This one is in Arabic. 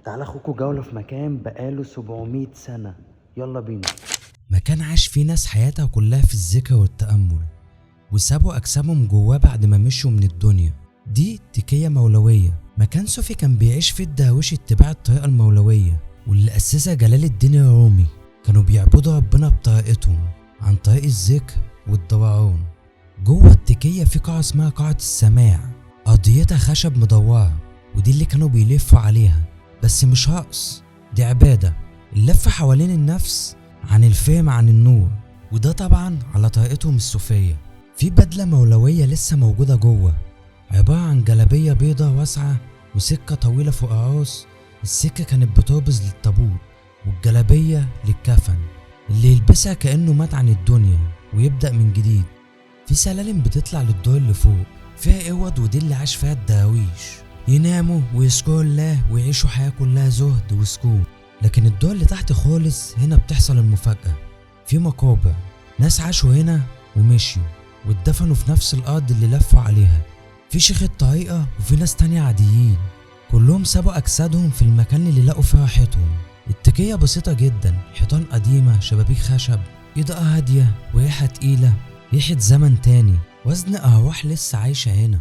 تعال اخوكوا جولة في مكان بقاله 700 سنة. يلا بينا. مكان عاش فيه ناس حياتها كلها في الذكر والتأمل، وسابوا أجسامهم جواه بعد ما مشوا من الدنيا. دي تكية مولوية، مكان صوفي كان بيعيش فيه الدهويش اتباع الطريقة المولوية، واللي أسسها جلال الدين الرومي. كانوا بيعبدوا ربنا بطريقتهم عن طريق الذكر والدوران. جوه التكية في قاعة اسمها قاعة السماع، أرضيتها خشب مدورة، ودي اللي كانوا بيلفوا عليها. بس مش رقص، دي عبادة، اللف حوالين النفس عن الفهم عن النور، وده طبعا على طريقتهم الصوفية. في بدلة مولوية لسه موجودة جوه، عبارة عن جلابية بيضة واسعة وسكة طويلة فوق الراس. السكة كانت بتربز للتابوت، والجلابية للكفن اللي يلبسها كأنه مات عن الدنيا ويبدأ من جديد. في سلالم بتطلع للدور اللي فوق، فيها اوض، ودي اللي عاش فيها الدراويش، يناموا ويذكروا الله ويعيشوا حياة كلها زهد وسكون. لكن الدور اللي تحت خالص هنا بتحصل المفاجأة، في مقابر، ناس عاشوا هنا ومشيوا واتدفنوا في نفس الأرض اللي لفوا عليها. في شيخ الطريقة وفي ناس تانية عاديين، كلهم سابوا أجسادهم في المكان اللي لقوا فيه راحتهم. التكية بسيطة جدا، حيطان قديمة، شبابيك خشب، إضاءة هادية وريحة تقيلة، ريحة زمن تاني، وزن أرواح لسه عايشة هنا.